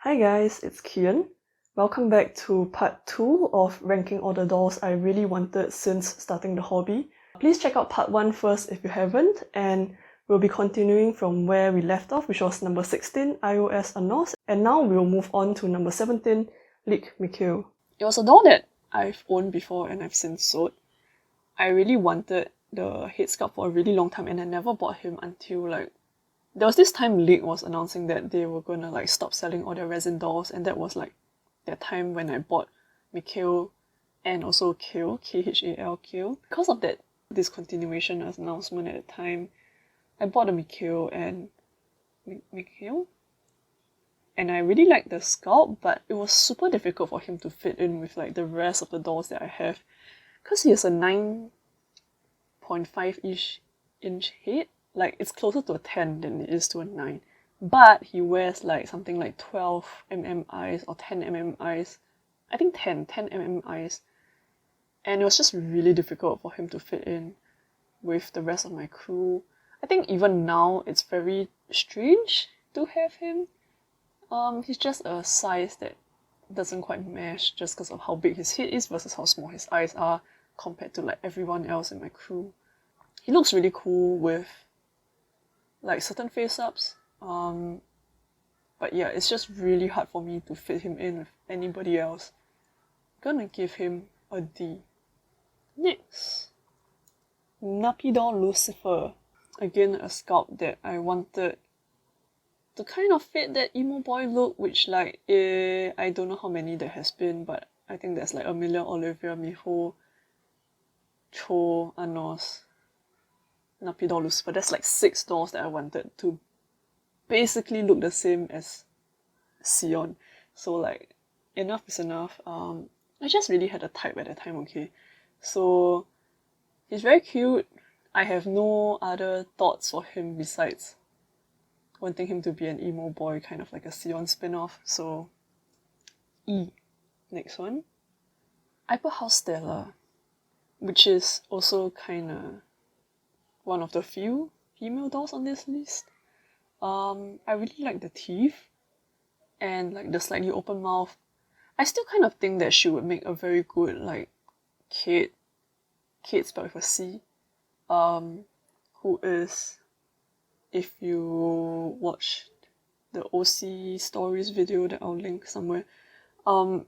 Hi guys, it's Kian. Welcome back to part 2 of ranking all the dolls I really wanted since starting the hobby. Please check out part 1 first if you haven't, and we'll be continuing from where we left off, which was number 16, iOS Unoa, and now we'll move on to number 17, Mihael. It was a doll that I've owned before and I've since sold. I really wanted the head sculpt for a really long time and I never bought him until there was this time Leek was announcing that they were gonna stop selling all their resin dolls, and that was that time when I bought Mihael and also Kale, Khal Kale. Because of that discontinuation announcement at the time, I bought a Mihael and Mihael, and I really liked the sculpt, but it was super difficult for him to fit in with the rest of the dolls that I have, because he has a 9.5-ish inch head. It's closer to a 10 than it is to a 9. But he wears something like 12mm eyes or 10mm eyes. I think 10mm eyes. And it was just really difficult for him to fit in with the rest of my crew. I think even now it's very strange to have him. He's just a size that doesn't quite mesh just because of how big his head is versus how small his eyes are compared to everyone else in my crew. He looks really cool with certain face-ups, but yeah, it's just really hard for me to fit him in with anybody else. I'm gonna give him a D. Next, Napidoll Lucifer. Again, a sculpt that I wanted to kind of fit that emo boy look, which I don't know how many there has been, but I think there's Amelia, Olivia, Miho, Cho, Anos, Napidoll Lucifer. There's 6 dolls that I wanted to basically look the same as Sion. So enough is enough. I just really had a type at that time, okay? So he's very cute. I have no other thoughts for him besides wanting him to be an emo boy, kind of like a Sion spin-off. So E. Next one, Iplehouse Stella, which is also kinda one of the few female dolls on this list. I really like the teeth and the slightly open mouth. I still kind of think that she would make a very good Kate spelled with a C, who is, if you watched the OC stories video that I'll link somewhere, so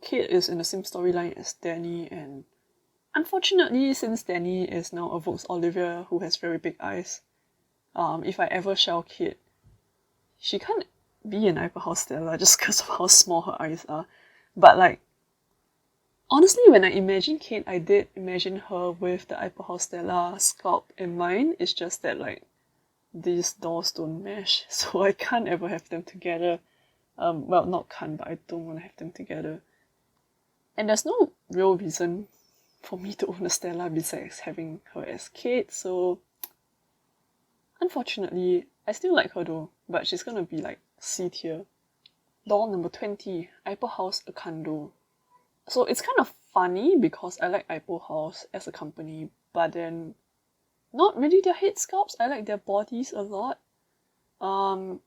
Kate is in the same storyline as Danny, and unfortunately, since Danny is now a Vox Olivia who has very big eyes, if I ever shell Kate, she can't be an Iplehouse Stella just because of how small her eyes are. But honestly, when I imagine Kate, I did imagine her with the Iplehouse Stella sculpt in mind. It's just that these dolls don't mesh, so I can't ever have them together. Well, not can't, but I don't want to have them together. And there's no real reason for me to own a Stella besides having her as Kate, so unfortunately, I still like her though, but she's gonna be C tier. Doll number 20, Iplehouse Akando. So it's kind of funny because I like Iplehouse as a company, but then not really their head sculpts. I like their bodies a lot. And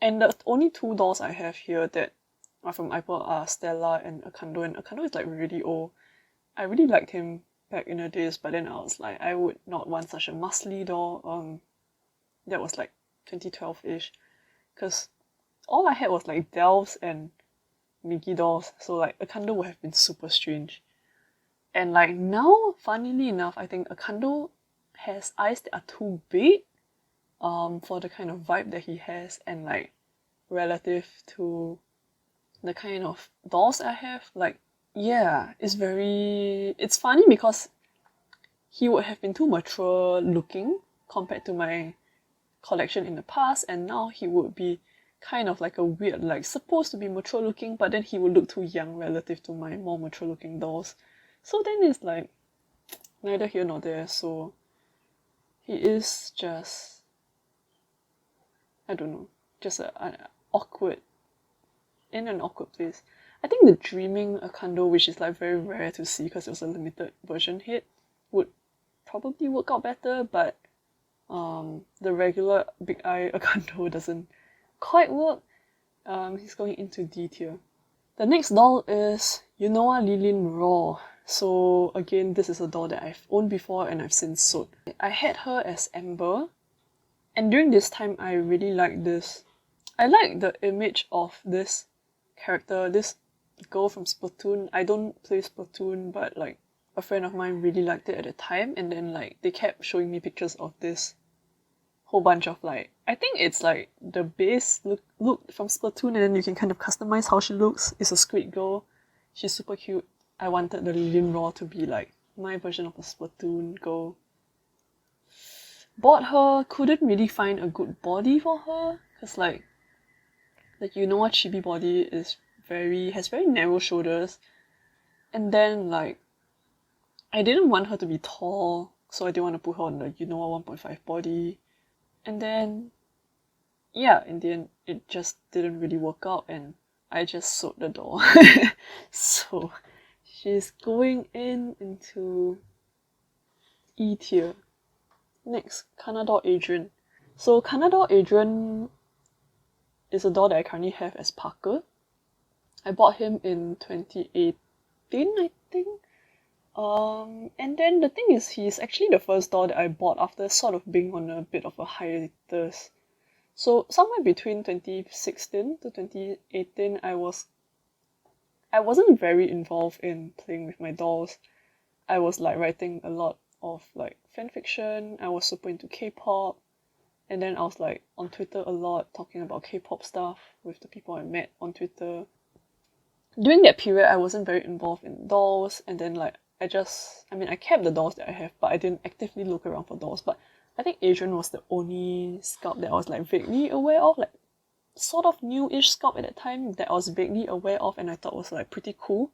the only 2 dolls I have here that are from Iplehouse are Stella and Akando, and Akando is really old. I really liked him back in the days, but then I was I would not want such a muscly doll. That was 2012-ish, because all I had was Delves and Miggy dolls, so Akando would have been super strange. And now, funnily enough, I think Akando has eyes that are too big for the kind of vibe that he has, and relative to the kind of dolls I have, yeah, it's funny because he would have been too mature looking compared to my collection in the past, and now he would be kind of a weird, supposed to be mature looking, but then he would look too young relative to my more mature looking dolls. So then it's neither here nor there, so he is just, I don't know, just an awkward place. I think the Dreaming Akando, which is very rare to see because it was a limited version hit, would probably work out better, but the regular big eye Akando doesn't quite work. He's going into D tier. The next doll is Unoa Lilin Raw. So again, this is a doll that I've owned before and I've since sold. I had her as Amber, and during this time I really liked this. I like the image of this character, this girl from Splatoon. I don't play Splatoon, but like a friend of mine really liked it at the time, and then like they kept showing me pictures of this whole bunch of like, I think it's like the base look from Splatoon, and then you can kind of customize how she looks. It's a squid girl. She's super cute. I wanted the Lilin Raw to be like my version of a Splatoon girl. Bought her, couldn't really find a good body for her, because like you know what, chibi body has very narrow shoulders, and then like I didn't want her to be tall, so I didn't want to put her on the Unoa 1.5 body. And then yeah, in the end it just didn't really work out and I just sold the doll. So she's going into E tier. Next, Kanadoll Adrian. So Kanadoll Adrian is a doll that I currently have as Parker. I bought him in 2018, I think. And then the thing is, he's actually the first doll that I bought after sort of being on a bit of a hiatus. So somewhere between 2016 to 2018, I wasn't very involved in playing with my dolls. I was like writing a lot of like fanfiction. I was super into K-pop, and then I was like on Twitter a lot talking about K-pop stuff with the people I met on Twitter. During that period, I wasn't very involved in dolls, and then like I kept the dolls that I have, but I didn't actively look around for dolls. But I think Adrian was the only sculpt that I was like vaguely aware of, like sort of new-ish sculpt at that time that I was vaguely aware of and I thought was like pretty cool.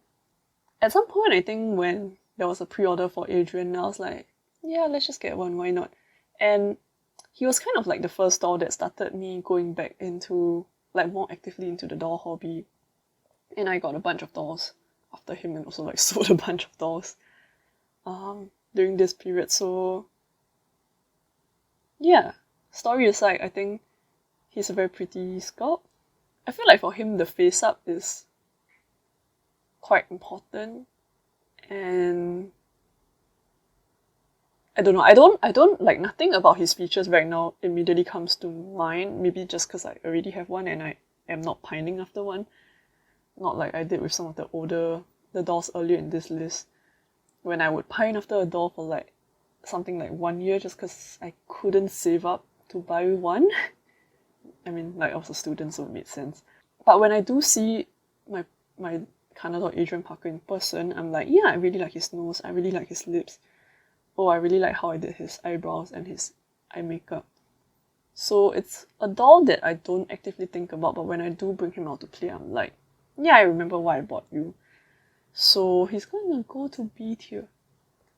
At some point, I think when there was a pre-order for Adrian, I was like, yeah, let's just get one, why not? And he was kind of like the first doll that started me going back into, like more actively into the doll hobby. And I got a bunch of dolls after him and also like sold a bunch of dolls during this period. So yeah, story aside, I think he's a very pretty sculpt. I feel like for him the face up is quite important, and I don't know, I don't like, nothing about his features right now immediately comes to mind, maybe just because I already have one and I am not pining after one. Not like I did with some of the dolls earlier in this list, when I would pine after a doll for like something like 1 year just because I couldn't save up to buy one. I mean, like I was a student, so it made sense. But when I do see my Kanadoll Adrian Parker in person, I'm like, yeah, I really like his nose, I really like his lips. Oh, I really like how I did his eyebrows and his eye makeup. So it's a doll that I don't actively think about, but when I do bring him out to play, I'm like, yeah, I remember why I bought you. So he's gonna go to B tier.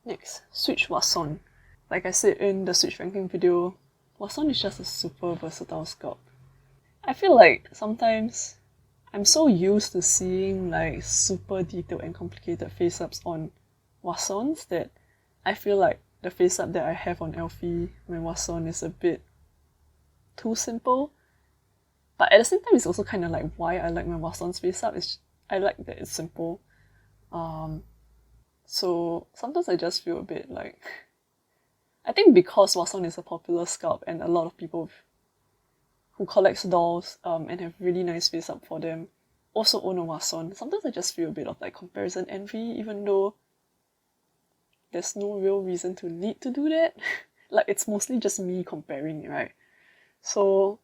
Next, Switch Waseon. Like I said in the Switch ranking video, Waseon is just a super versatile sculpt. I feel like sometimes I'm so used to seeing like super detailed and complicated face-ups on Waseons that I feel like the face-up that I have on Elfie, my Waseon, is a bit too simple. But at the same time, it's also kind of like why I like my Waseon's face-up. I like that it's simple. So sometimes I just feel a bit like, I think because Waseon is a popular sculpt and a lot of people who collects dolls and have really nice face up for them also own a Waseon, sometimes I just feel a bit of like comparison envy, even though there's no real reason to need to do that. Like it's mostly just me comparing, right? So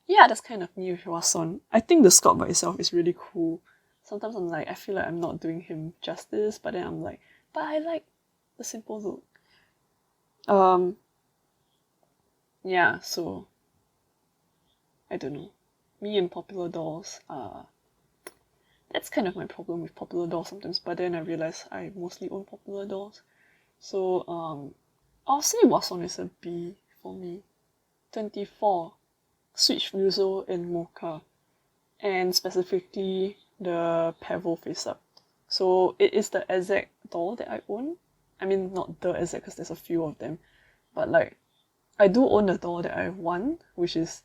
yeah, that's kind of me with Waseon. I think the sculpt by itself is really cool. Sometimes I'm like, I feel like I'm not doing him justice, but then I'm like, but I like the simple look. Yeah, so I don't know. Me and popular dolls, that's kind of my problem with popular dolls sometimes, but then I realize I mostly own popular dolls. So I'll say Waseon is a B for me. 24. Switch Ryuzo and Mocha, and specifically the Pebble face up. So it is the exact doll that I own. I mean, not the exact because there's a few of them, but like I do own the doll that I want, which is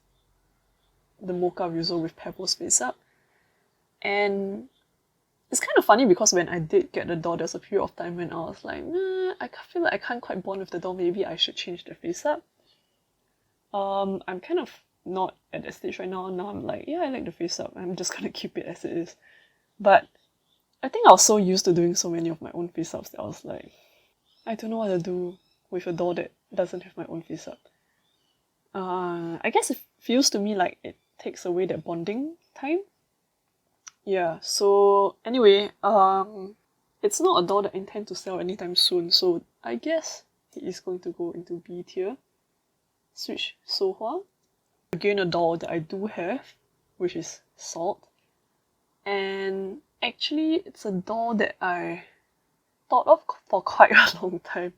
the Mocha Ryuzo with Pebbles face up. And it's kind of funny because when I did get the doll, there's a period of time when I was like, nah, I feel like I can't quite bond with the doll, maybe I should change the face up. I'm kind of not at that stage right now. Now I'm like, yeah, I like the face up. I'm just gonna keep it as it is. But I think I was so used to doing so many of my own face ups that I was like, I don't know what to do with a doll that doesn't have my own face up. I guess it feels to me like it takes away that bonding time. Yeah, so anyway, it's not a doll that I intend to sell anytime soon, so I guess it is going to go into B tier. Switch Sohwa. Again, a doll that I do have, which is Salt. And actually, it's a doll that I thought of for quite a long time.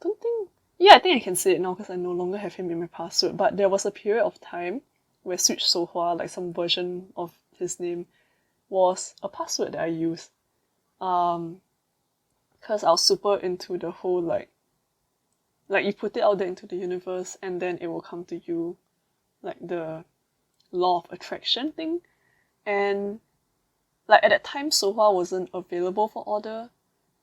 I think I can say it now because I no longer have him in my password, but there was a period of time where Switch Sohwa, like some version of his name, was a password that I used. Because I was super into the whole like you put it out there into the universe and then it will come to you, like the law of attraction thing. And like at that time, Sohwa wasn't available for order,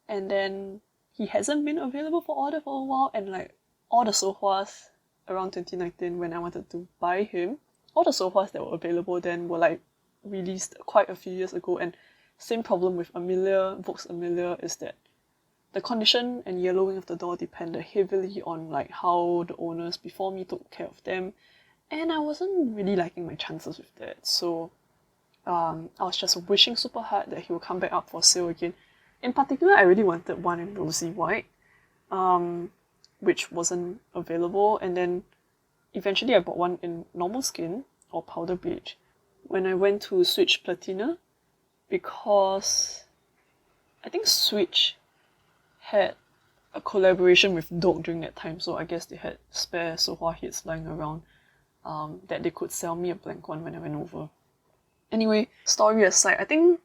and then he hasn't been available for order for a while, and like all the Sohwas around 2019 when I wanted to buy him, all the Sohwas that were available then were like released quite a few years ago. And same problem with Vox Amelia is that the condition and yellowing of the doll depended heavily on like how the owners before me took care of them, and I wasn't really liking my chances with that. So I was just wishing super hard that he would come back up for sale again. In particular, I really wanted one in rosy white, which wasn't available, and then eventually I bought one in normal skin or powder beige when I went to Switch Platina, because I think Switch had a collaboration with Doke during that time, so I guess they had spare Sohwa heads lying around that they could sell me a blank one when I went over. Anyway, story aside, I think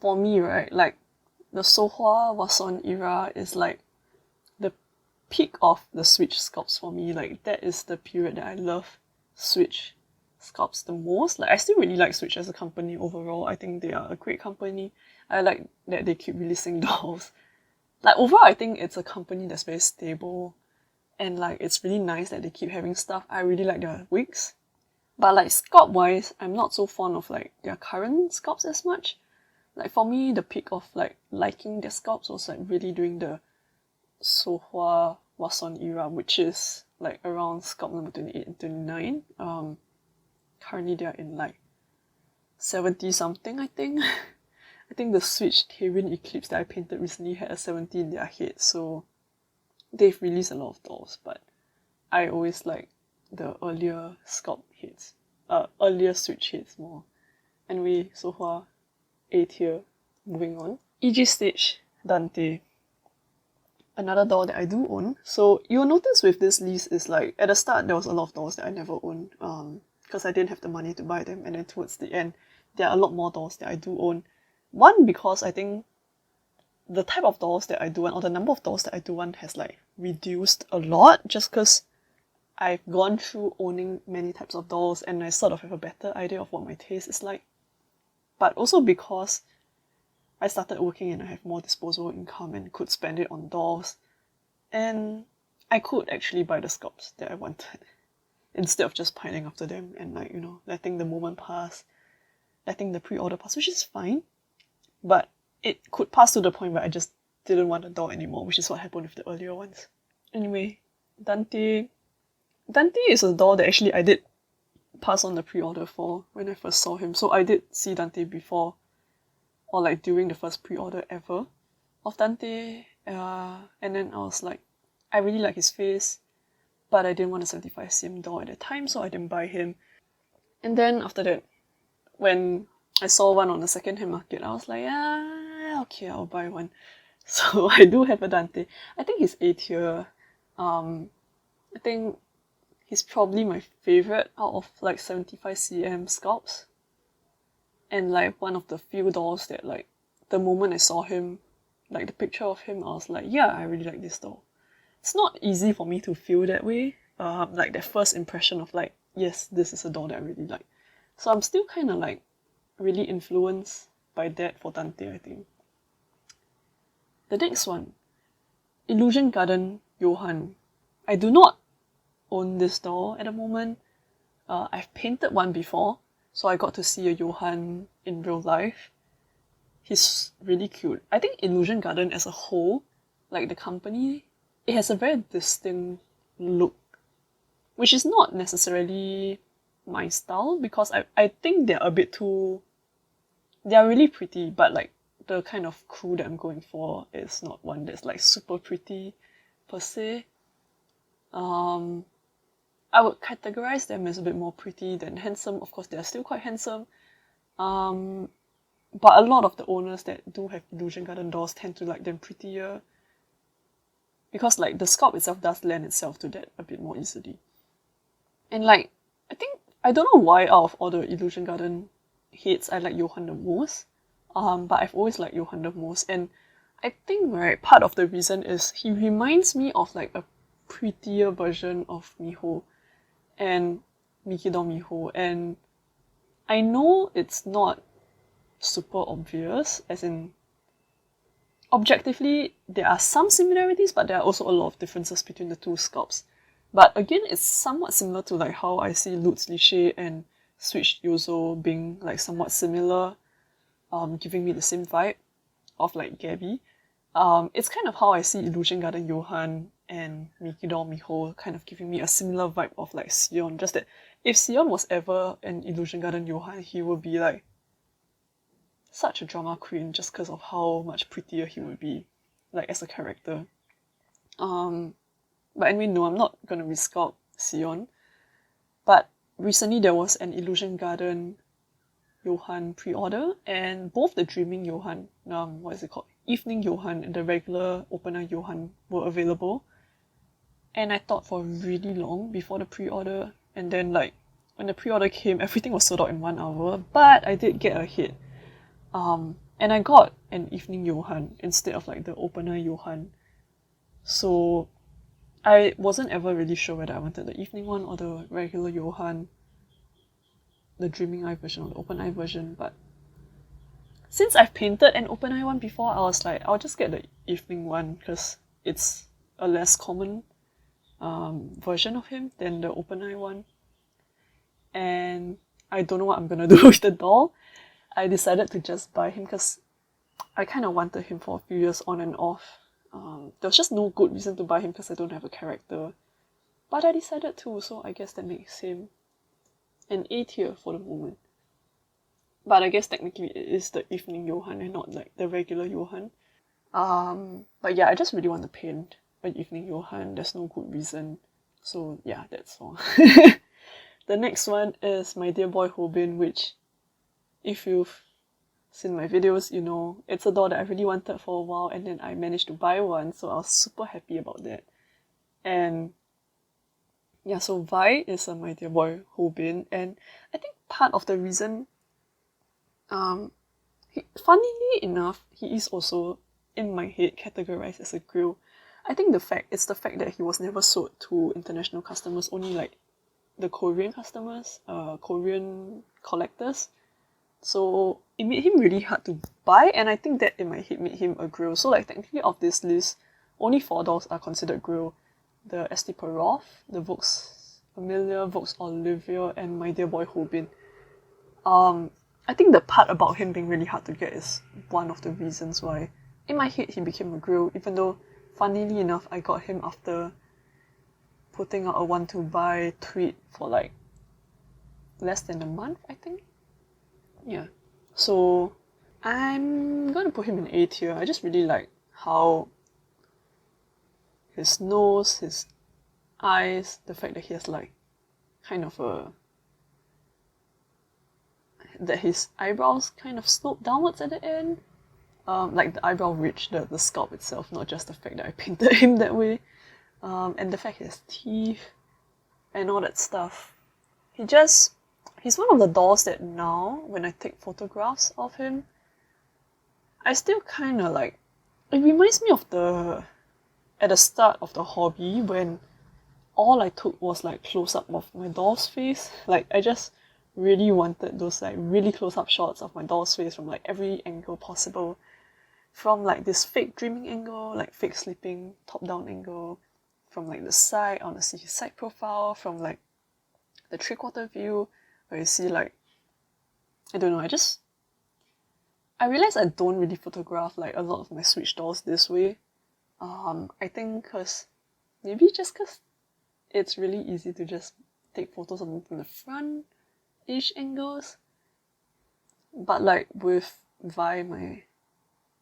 for me, right, like the Sohwa Waseon era is like the peak of the Switch sculpts for me. Like that is the period that I love Switch sculpts the most. Like I still really like Switch as a company overall. I think they are a great company. I like that they keep releasing dolls. Like overall, I think it's a company that's very stable, and like it's really nice that they keep having stuff. I really like their wigs. But like sculpt wise, I'm not so fond of like their current sculpts as much. Like for me, the peak of like liking their sculpts was like really during the Sohwa Waseon era, which is like around sculpt number 28 and 29. Currently they are in like 70 something, I think. I think the Switch Tyrian Eclipse that I painted recently had a 70 in their head, so they've released a lot of dolls, but I always like the earlier sculpt heads, earlier Switch heads more. Anyway, Sohwa, A tier. Moving on. Izestage Dante. Another doll that I do own. So you'll notice with this list is like, at the start there was a lot of dolls that I never owned, because I didn't have the money to buy them, and then towards the end there are a lot more dolls that I do own. One, because I think the type of dolls that I do want, or the number of dolls that I do want, has like reduced a lot, just because I've gone through owning many types of dolls and I sort of have a better idea of what my taste is like. But also because I started working and I have more disposable income and could spend it on dolls, and I could actually buy the sculpts that I wanted instead of just piling after them and like, you know, letting the moment pass, letting the pre-order pass, which is fine. But it could pass to the point where I just didn't want a doll anymore, which is what happened with the earlier ones. Anyway, Dante is a doll that actually I did pass on the pre-order for when I first saw him. So I did see Dante before, or like during the first pre-order ever of Dante. And then I was like, I really like his face, but I didn't want a 75cm doll at the time, so I didn't buy him. And then after that, when I saw one on the second-hand market, I was like, okay, I'll buy one. So I do have a Dante. I think he's A tier. I think he's probably my favourite out of like 75cm sculpts. And like one of the few dolls that like, the moment I saw him, like the picture of him, I was like, yeah, I really like this doll. It's not easy for me to feel that way. Like that first impression of like yes, this is a doll that I really like. So I'm still kind of like really influenced by that for Dante, I think. The next one, Illusion Garden Johan. I do not own this doll at the moment. I've painted one before, so I got to see a Johan in real life. He's really cute. I think Illusion Garden as a whole, like the company, it has a very distinct look, which is not necessarily my style, because I think they're a bit too... They're really pretty, but like the kind of crew that I'm going for is not one that's like super pretty per se. I would categorize them as a bit more pretty than handsome. Of course, they're still quite handsome. But a lot of the owners that do have Illusion Garden dolls tend to like them prettier, because like the sculpt itself does lend itself to that a bit more easily. And like, I don't know why out of all the Illusion Garden heads I like Johan the most. But I've always liked Johan the most, and I think right, part of the reason is he reminds me of like a prettier version of Mihael and Napidoll Mihael, and I know it's not super obvious, as in objectively there are some similarities, but there are also a lot of differences between the two sculpts. But again, it's somewhat similar to like how I see Lutz Liché and Switched Ryuzo being like somewhat similar, giving me the same vibe of like Gabby. It's kind of how I see Illusion Garden Johan and Napidoll Mihael kind of giving me a similar vibe of like Sion, just that if Sion was ever an Illusion Garden Johan, he would be like such a drama queen just because of how much prettier he would be, like as a character. But anyway, no, I'm not gonna resculpt Sion. But recently there was an Illusion Garden Johan pre-order, and both the Dreaming Johan, what is it called? Evening Johan and the regular opener Johan were available. And I thought for really long before the pre-order, and then like when the pre-order came, everything was sold out in 1 hour, but I did get a hit. And I got an Evening Johan instead of like the opener Johan. So I wasn't ever really sure whether I wanted the evening one or the regular Johan, the Dreaming Eye version or the Open Eye version, but since I've painted an Open Eye one before, I was like, I'll just get the evening one because it's a less common version of him than the Open Eye one. And I don't know what I'm gonna do with the doll. I decided to just buy him because I kind of wanted him for a few years on and off. There was just no good reason to buy him because I don't have a character. But I decided to, so I guess that makes him an A tier for the moment. But I guess technically it is the Evening Johan and not like the regular Johan. But yeah, I just really want to paint an Evening Johan. There's no good reason. So yeah, that's all. The next one is my Dear Boy Hobin, which if you've seen my videos, you know, it's a doll that I really wanted for a while, and then I managed to buy one, so I was super happy about that. And yeah, so Vi is my Dear Boy Hobin, and I think part of the reason, funnily enough, he is also in my head categorized as a grill. I think it's the fact that he was never sold to international customers, only like the Korean customers, Korean collectors. So it made him really hard to buy, and I think that in my head made him a grill. So like technically of this list, only 4 dolls are considered grill. The Esti Perov, the Vox Amelia, Vox Olivia, and my Dear Boy Hobin. I think the part about him being really hard to get is one of the reasons why in my head he became a grill, even though funnily enough I got him after putting out a want to buy tweet for like less than a month, I think. Yeah, so I'm gonna put him in A tier. I just really like how his nose, his eyes, the fact that he has like kind of that his eyebrows kind of slope downwards at the end. Like the eyebrow ridge, the sculpt itself, not just the fact that I painted him that way. And the fact he has teeth and all that stuff. He's one of the dolls that now, when I take photographs of him, I still kind of like... It reminds me of at the start of the hobby when all I took was like close-up of my doll's face. Like I just really wanted those like really close-up shots of my doll's face from like every angle possible. From like this fake dreaming angle, like fake sleeping top-down angle, from like the side, I want to see his side profile, from like the three-quarter view, where you see like, I don't know, I realized I don't really photograph like a lot of my Switch dolls this way. I think maybe just because it's really easy to just take photos of them from the front-ish angles. But like with Vi,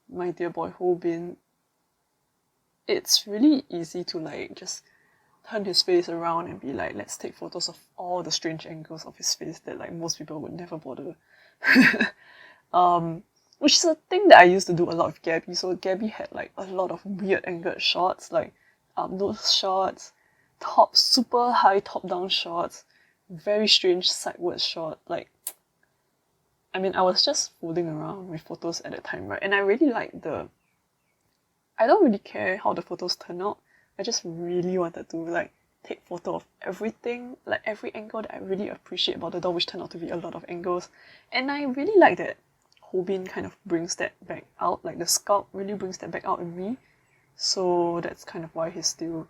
my Dear Boy Hobin, it's really easy to like just turn his face around and be like, let's take photos of all the strange angles of his face that like most people would never bother. Which is a thing that I used to do a lot with Gabby. So Gabby had like a lot of weird angled shots, like nose shots, super high top-down shots, very strange sideways shot. Like, I mean, I was just fooling around with photos at that time, right? And I really like I don't really care how the photos turn out. I just really wanted to like take photo of everything, like every angle that I really appreciate about the doll, which turned out to be a lot of angles. And I really like that Hobin kind of brings that back out, like the sculpt really brings that back out in me. So that's kind of why he's still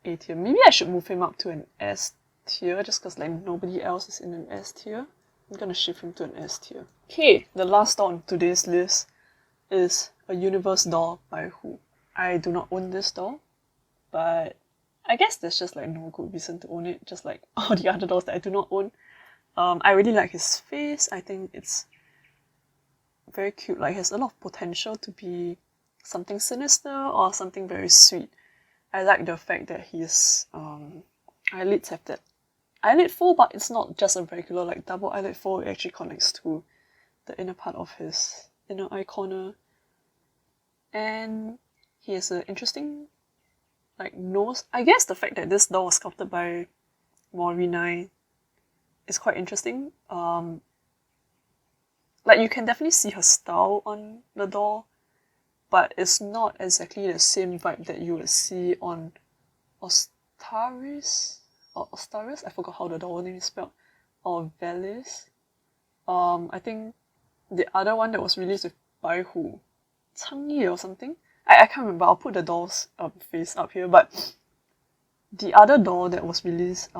A tier. Maybe I should move him up to an S tier, just because like nobody else is in an S tier. I'm gonna shift him to an S tier. Okay, the last doll on today's list is a Universedoll Baihu. I do not own this doll, but I guess there's just like no good reason to own it, just like all the other dolls that I do not own. I really like his face. I think it's very cute. Like, has a lot of potential to be something sinister or something very sweet. I like the fact that his eyelids have that eyelid fold, but it's not just a regular like double eyelid fold. It actually connects to the inner part of his inner eye corner, and he has an interesting like nose. I guess the fact that this doll was sculpted by Mori9 is quite interesting. Like, you can definitely see her style on the doll, but it's not exactly the same vibe that you would see on Ostaris, I forgot how the doll name is spelled, or Velis. I think the other one that was released with Baihu, Changyi or something. I can't remember. I'll put the doll's face up here, but the other doll that was released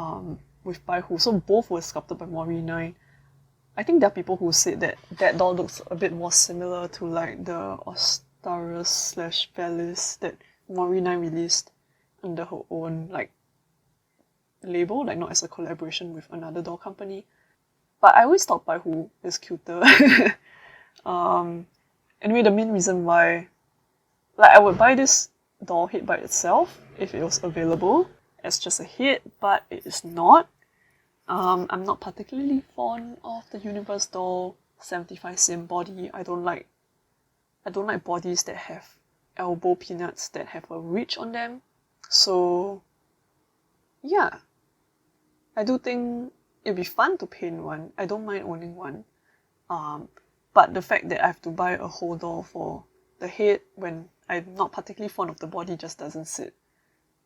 with Baihu, so both were sculpted by Mori9. I think there are people who said that that doll looks a bit more similar to like the Ostaris / Velis that Mori9 released under her own like label, like not as a collaboration with another doll company. But I always thought Baihu is cuter. Anyway, the main reason why like I would buy this doll head by itself if it was available as just a head, but it is not. I'm not particularly fond of the Universedoll 75 cm body. I don't like bodies that have elbow peanuts that have a ridge on them. So yeah, I do think it'd be fun to paint one. I don't mind owning one. But the fact that I have to buy a whole doll for the head when I'm not particularly fond of the body just doesn't sit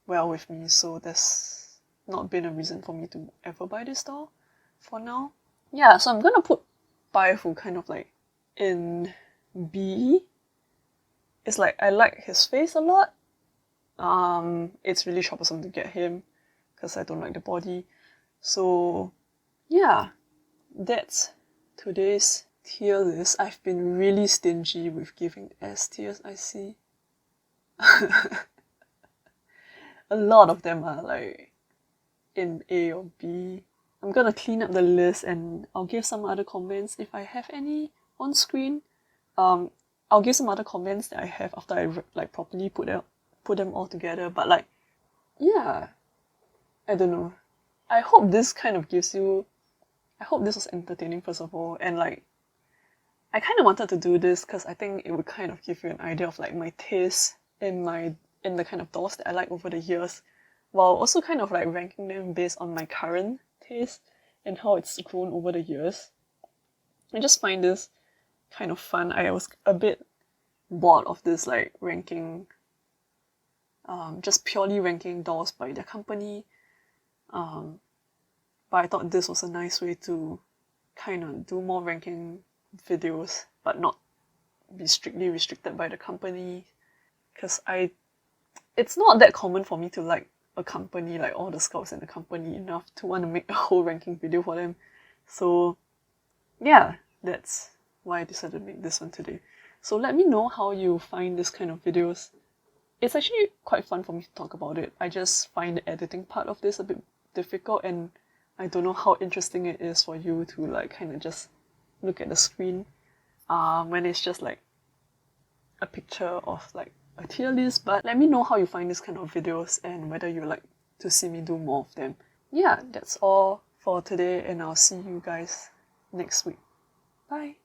well with me. So there's not been a reason for me to ever buy this doll for now. Yeah, so I'm gonna put Baihu kind of like in B. It's like I like his face a lot. It's really troublesome to get him because I don't like the body. So yeah, that's today's tier list. I've been really stingy with giving S tiers, I see. A lot of them are like in A or B. I'm gonna clean up the list and I'll give some other comments if I have any on screen. I'll give some other comments that I have after I like properly put them all together. But like, yeah, I don't know. I hope this kind of gives you. I hope this was entertaining first of all, and like, I kind of wanted to do this because I think it would kind of give you an idea of like my taste in the kind of dolls that I like over the years, while also kind of like ranking them based on my current taste and how it's grown over the years. I just find this kind of fun. I was a bit bored of this like ranking, just purely ranking dolls by their company. But I thought this was a nice way to kind of do more ranking videos, but not be strictly restricted by the company. Because it's not that common for me to like a company, like all the scouts in the company, enough to want to make a whole ranking video for them. So yeah, that's why I decided to make this one today. So let me know how you find this kind of videos. It's actually quite fun for me to talk about it. I just find the editing part of this a bit difficult, and I don't know how interesting it is for you to like kind of just look at the screen when it's just like a picture of like a tier list. But let me know how you find this kind of videos and whether you like to see me do more of them. Yeah, that's all for today, and I'll see you guys next week. Bye!